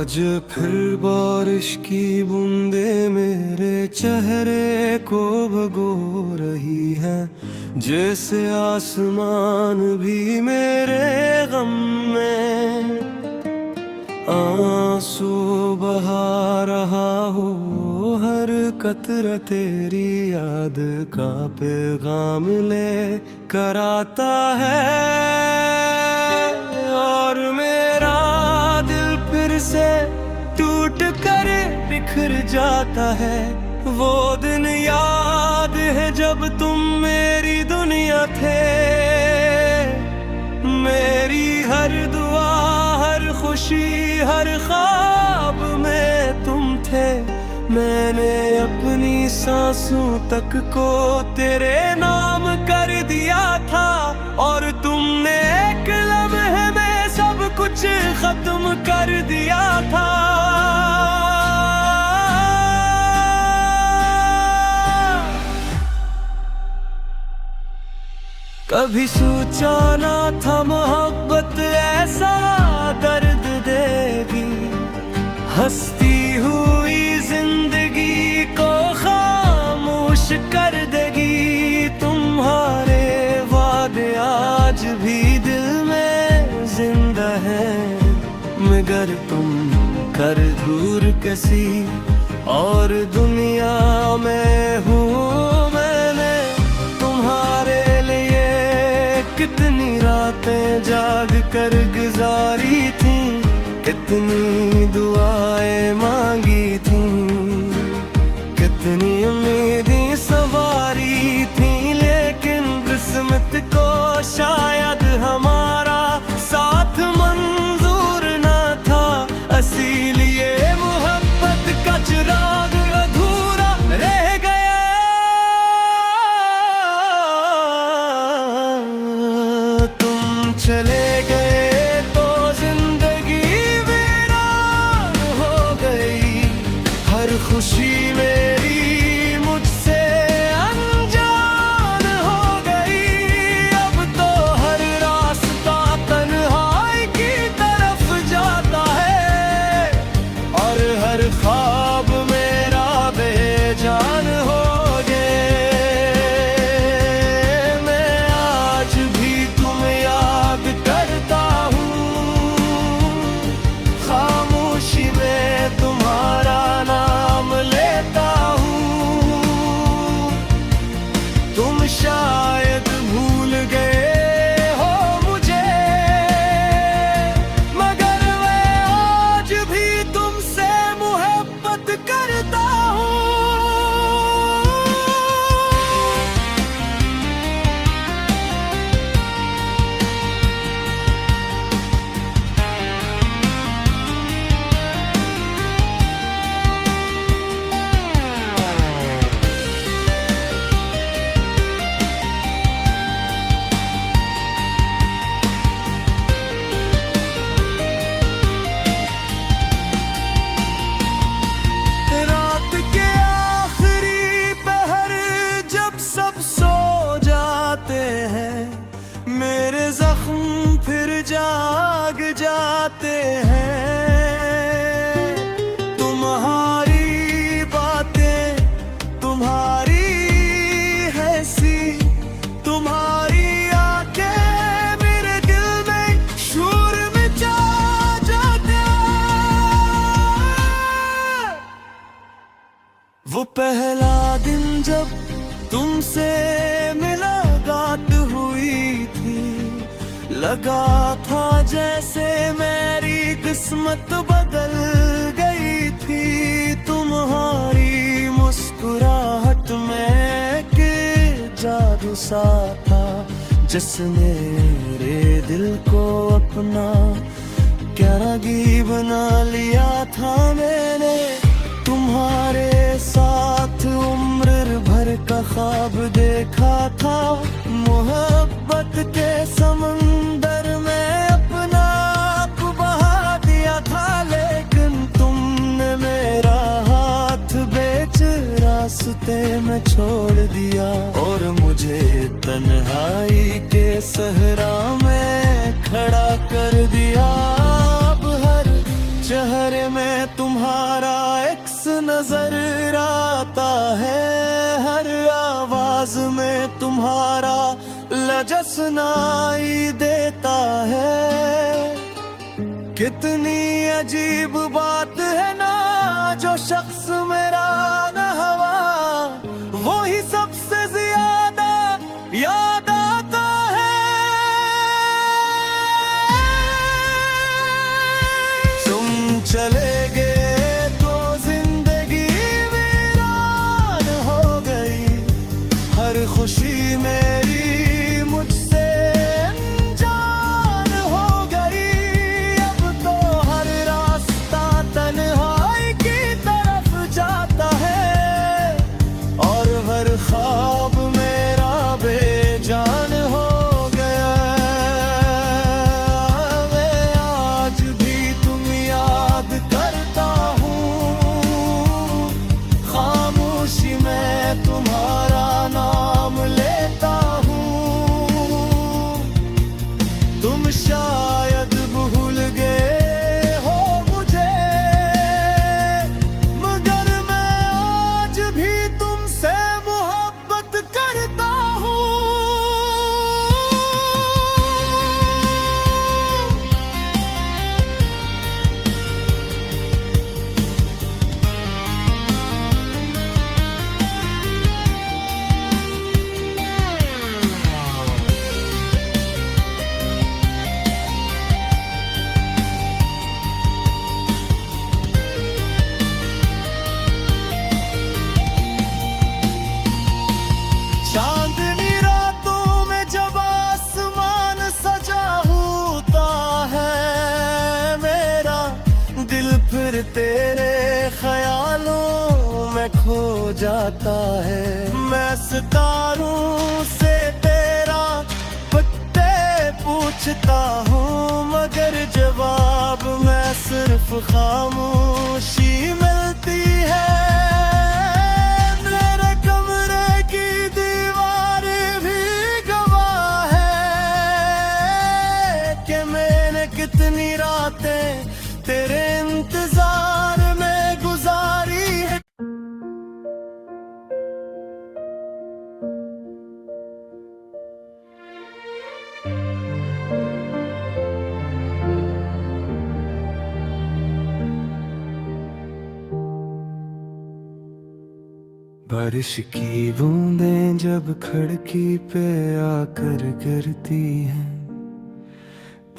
आज फिर बारिश की बूंदे मेरे चेहरे को भगो रही है, जैसे आसमान भी मेरे गम में आंसू बहा रहा हो। हर कतरा तेरी याद का पैगाम ले कर आता है, और मेरा दिल फिर से टूट कर बिखर जाता है। वो दिन याद है जब तुम मेरी दुनिया थे, मेरी हर दुआ, हर खुशी, हर ख्वाब में तुम थे। मैंने अपनी सांसों तक को तेरे नाम कर दिया था, और तुमने एक लम्हे में सब कुछ खत्म कर दिया था। कभी सोचा ना था मोहब्बत ऐसा दर्द देगी, हंसती हुई जिंदगी को खामोश कर देगी। तुम्हारे वादे आज भी दिल में जिंदा हैं, मगर तुम कर दूर कैसी और दुनिया में हूँ मैंने। तुम्हारे लिए कितनी रातें जाग कर गुजारी थी, कितनी दुआएं मांगी थी, कितनी उम्मीदें सवारी थी, लेकिन किस्मत को शायद हमारा साथ मंजूर ना था। इसीलिए मोहब्बत का चिराग अधूरा रह गया। तुम चले गए तो जिंदगी वीरान हो गई, हर खुशी मेरी मुझसे अनजान हो गई। अब तो हर रास्ता तन्हाई की तरफ जाता है, और हर ख्वाब मेरा बेजान हो गए। मैं आज भी तुम्हें याद करता हूँ, खामोशी में तुम्हारा नाम लेता हूँ। तुम शायद भूल गए हो मुझे, मगर मैं आज भी तुमसे मोहब्बत करता हूँ। रात के आखिरी पहर जब सब सो जाते हैं, मेरे जख्म फिर जाग जाते हैं। तुम्हारी बातें, तुम्हारी हंसी, तुम्हारी आंखें मेरे दिल में शोर मचा जाते हैं। वो पहला दिन जब तुमसे मुलाकात हुई थी, लगा था जैसे मेरी किस्मत बदल गई थी। तुम्हारी मुस्कुराहट में के जादू सा था, जिसने मेरे दिल को अपना कैरागी बना लिया था। मैंने तुम्हारे साथ उम्र भर का ख्वाब देखा था, मोहब्बत के समंदर में अपना आप बहा दिया था। लेकिन तुमने मेरा हाथ बेच रास्ते में छोड़ दिया, और मुझे तन्हाई के सहरा में खड़ा कर दिया। अब हर चेहरे में नजर आता है, हर आवाज में तुम्हारा लहजा सुनाई देता है। कितनी अजीब बात है ना, जो शख्स मेरा न हवा वो ही सबसे ज्यादा याद आता है। तुम चले गए तो जिंदगी वीरान हो गई, हर खुशी मेरी मुझसे अनजान हो गई। अब तो हर रास्ता तन्हाई की तरफ जाता है, और हर ख्वाब मेरा बेजान हो गया। मैं आज भी तुम याद करता हूँ, खामोशी में तुम्हारा नाम लेता हूँ। तुम शायद भूल गए हो मुझे, मगर मैं आज भी तुमसे मोहब्बत करता हूँ। चांदनी रातों में जब आसमान सजा होता है मेरा, दिल फिर तेरे ख्यालों में खो जाता है। मैं सितारों से तेरा पत्ते पूछता हूँ, मगर जवाब मैं सिर्फ खामोशी मिलती है। मेरे कमरे की दीवारें भी गवाह है कि मैंने कितनी रातें तेरे इंतजार में गुजारी है। बारिश की बूंदें जब खिड़की पे आकर गिरती हैं,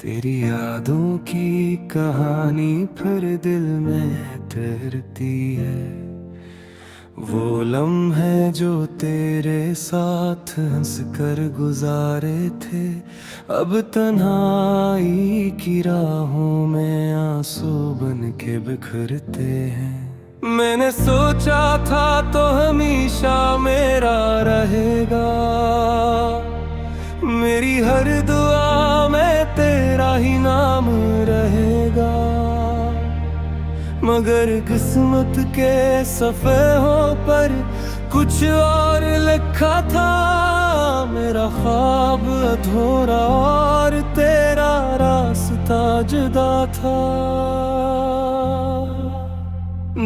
तेरी यादों की कहानी फिर दिल में तैरती है। वो लम्हे जो तेरे साथ हंस कर गुजारे थे, अब तन्हाई की राहों में आंसू बन के बिखरते हैं। मैंने सोचा था तो हमेशा मेरा रहेगा, मेरी हर दुआ में तेरा ही नाम रहेगा। मगर किस्मत के सफ़ेहों पर कुछ और लिखा था, मेरा ख्वाब अधूरा और तेरा रास्ता जुदा था।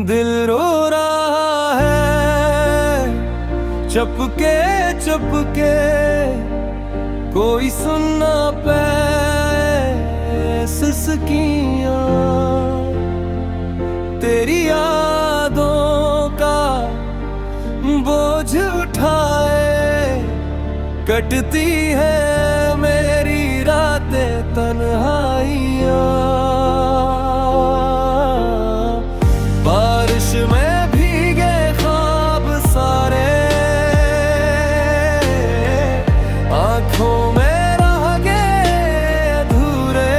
दिल रो रहा है चुपके चुपके, कोई सुन ना पाए सिसकियां। तेरी यादों का बोझ उठाए कटती है मेरी रातें तन्हाइयां। बारिश में भीगे ख्वाब सारे, आंखों में रह गए अधूरे।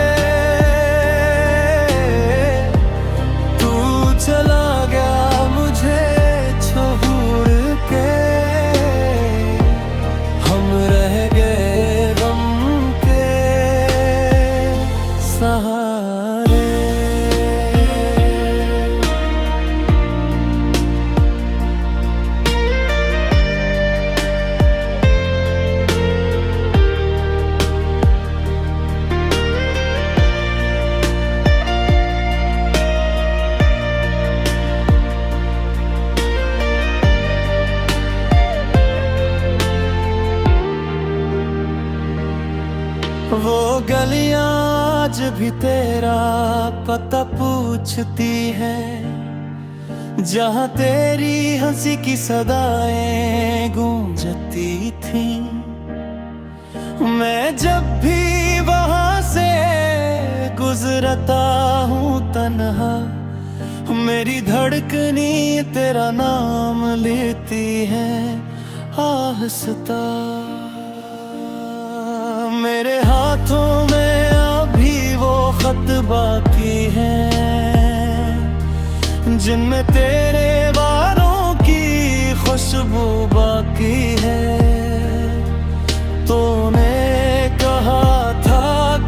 तू चला गया मुझे छोड़ के, हम रह गए गम वो गलियां आज भी तेरा पता पूछती है, जहाँ तेरी हंसी की सदाएं गूंजती थी। मैं जब भी वहां से गुजरता हूँ तन्हा, मेरी धड़कनी तेरा नाम लेती है आहिस्ता। मेरे हाथों में अभी वो खत बाकी है, जिनमें तेरे वारों की खुशबू बाकी है। तूने कहा था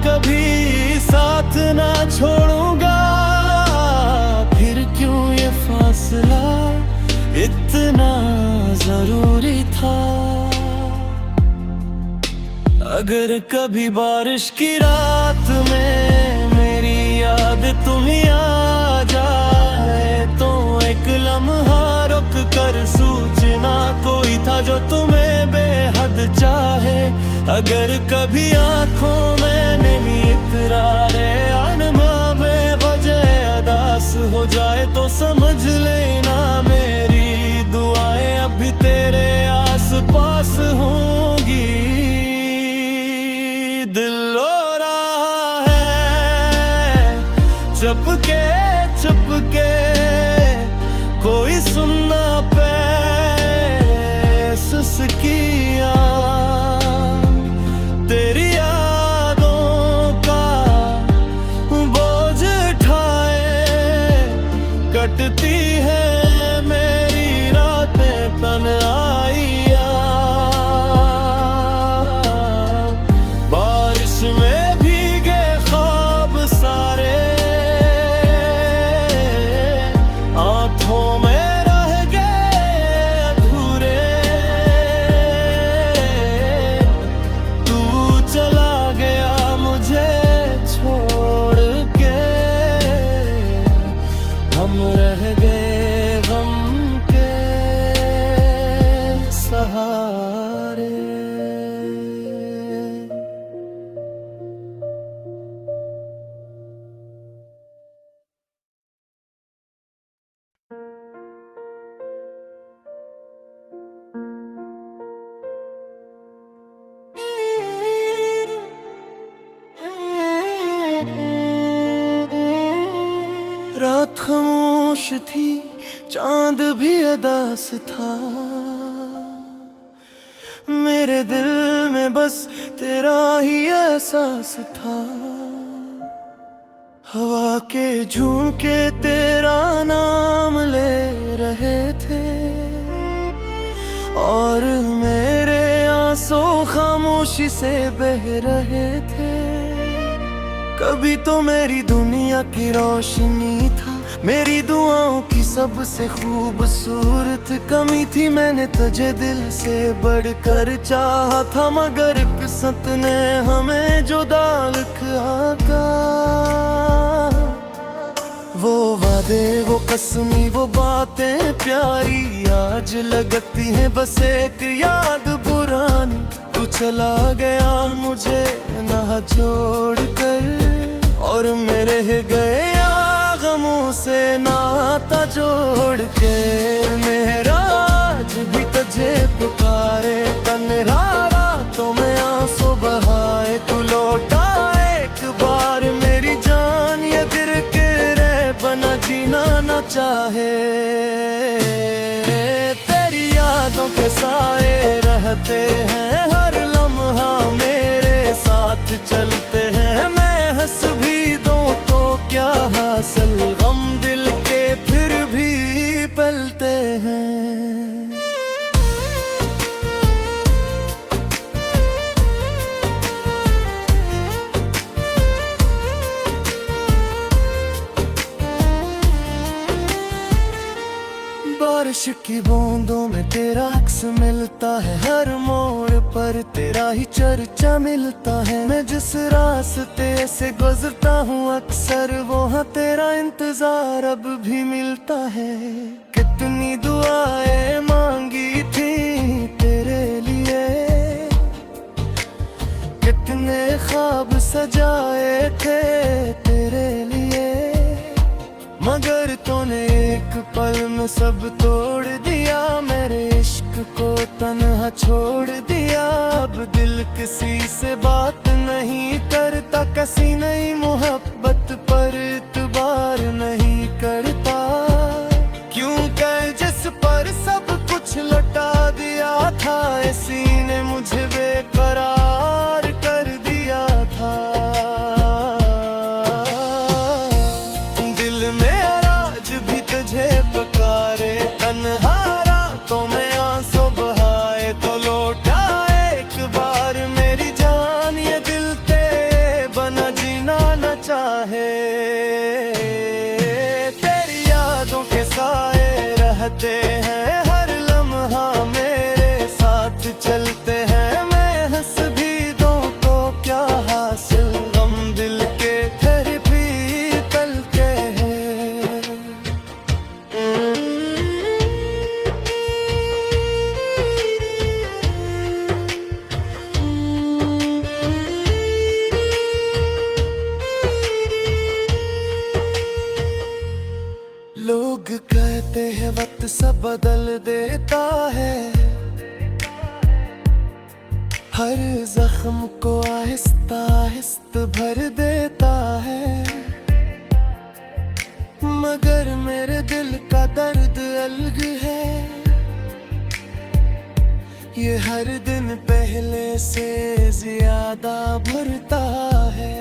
कभी साथ ना छोड़ूंगा, फिर क्यों ये फासला इतना जरूरी था। अगर कभी बारिश की रात में मेरी याद तुम्हें आ जाए, तो एक लम्हा रुक कर सोचना कोई था जो तुम्हें बेहद चाहे। अगर कभी आंखों में नहीं इतरारे आनमा बेवजह अदास हो जाए, तो समझ लेना मेरी दुआएं अभी तेरे आस पास होंगी। दिल रो रहा है चुपके चुपके, कोई सुनना पे सुस्कियां, तेरी यादों का बोझ उठाए कटती है मेरी रातें तन्हाइयां। बारिश में भीगे ख्वाब सारे आंखों में रह गए अधूरे। तू चला गया मुझे छोड़ के, हम रह गए गम के सहारे। रात खामोश थी, चांद भी अदास था, मेरे दिल में बस तेरा ही एहसास था। हवा के झोंके तेरा नाम ले रहे थे, और मेरे आंसू खामोशी से बह रहे थे। कभी तो मेरी दुनिया की रोशनी था, मेरी दुआओं की सबसे खूबसूरत कमी थी। मैंने तुझे दिल से बढ़कर चाहा था, मगर किस्मत ने हमें जुदा लिखा। वो वादे वो कसमी वो बातें प्यारी आज लगती हैं बस एक याद पुरानी। तू चला गया मुझे ना छोड़ कर, और मेरे गए गमों से नाता जोड़ के। मेरा आज भी तुझे पुकारे, तन्हा रातों में आंसू बहाए। तू लौटा एक बार मेरी जान, ये दिल के रह बना जीना न चाहे। तेरी यादों के साए रहते हैं, हर लम्हा मेरे साथ चलते हैं। मैं हंस भी दूं तो क्या हासिल, गम दिल के फिर भी पलते हैं। बारिश की बूंदों में तेरा अक्स मिलता है, हर मोड़ पर तेरा ही चर्चा मिलता है। मैं जिस रास्ते से गुजरता हूँ अक्सर, वहाँ तेरा इंतजार अब भी मिलता है। कितनी दुआएं मांगी थी तेरे लिए, कितने ख्वाब ने सब तोड़ दिया, मेरे इश्क को तन्हा छोड़ दिया। अब दिल किसी से बात नहीं करता, किसी नई मोहब्बत पर इतबार नहीं करता। क्यों कर जिस पर सब कुछ लौटा दिया था, इसी ने मुझे बेकरार कर दिया था। दिल मेरा आज भी तुझे पुकारे, तन्हा रातों में आंसू बहाए तो लौटा एक बार मेरी जान। ये दिल तेरे बना जीना न चाहे, तेरी यादों के साए रहते हैं हर लम्हा मेरे साथ चलते हैं। मैं हंस भी दूं तो क्या हासिल, गम दिल के फिर भी तलते हैं। लोग कहते हैं वक्त सब बदल देता है, हर जख्म को आहिस्ता आहिस्ता भर देता है। मगर मेरे दिल का दर्द अलग है, ये हर दिन पहले से ज्यादा भरता है।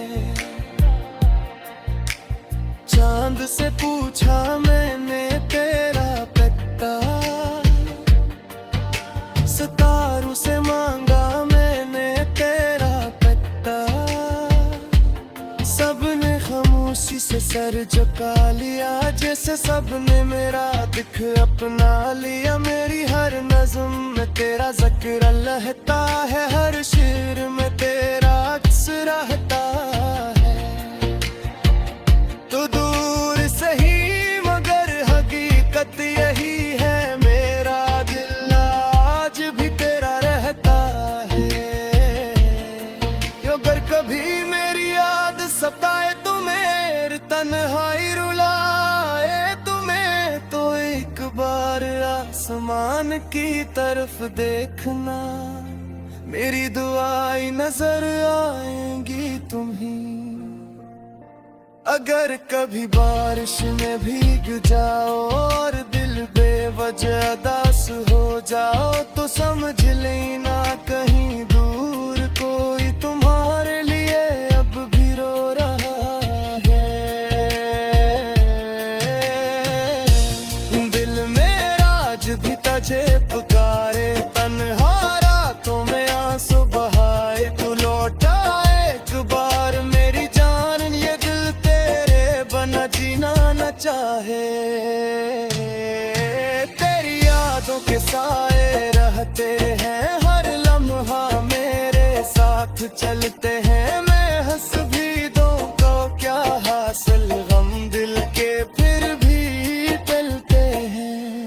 चांद से पूछा मैंने तेरा पता, सितारों से मांगा मैंने तेरा पता। सबने खामोशी से सर झुका लिया, जैसे सबने मेरा दिख अपना लिया। मेरी हर नज़्म में तेरा जिक्र लहता है, हर शेर में तेरा अक्स रहता है। तो दूर सही मगर हकीकत यही है, मेरा दिल आज भी तेरा रहता है। अगर कभी मेरी याद सताए तुम्हें, तन्हाई रुलाए तुम्हें, तो एक बार आसमान की तरफ देखना, मेरी दुआएं नजर आएंगी तुम्हें। अगर कभी बारिश में भीग जाओ और दिल बेवजह उदास हो जाओ, तो समझ लेना कहीं दूर कोई तुम्हारे लिए अब भी रो रहा है। दिल मेरा आज भी तुझे पुकारे, तन्हा रातों में आंसू बहाए तू लौटा एक बार मेरी जान। ये दिल तेरे बना जीना न चाहे, तेरी यादों के साए रहते हैं हर लम्हा मेरे साथ चलते हैं। मैं हंस भी दूं तो क्या हासिल, गम दिल के फिर भी टलते हैं।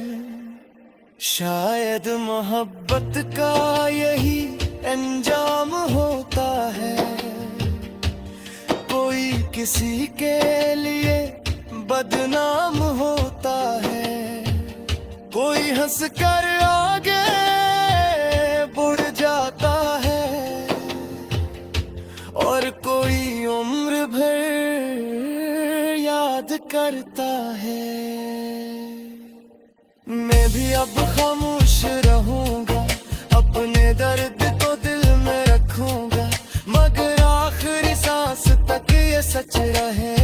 शायद मोहब्बत का यही अंजाम होता है, कोई किसी के लिए बदनाम होता है। कोई हंस कर आगे बढ़ जाता है, और कोई उम्र भर याद करता है। मैं भी अब खामोश रहूंगा, अपने दर्द को दिल में रखूंगा, मगर आखिरी सांस तक ये सच रहे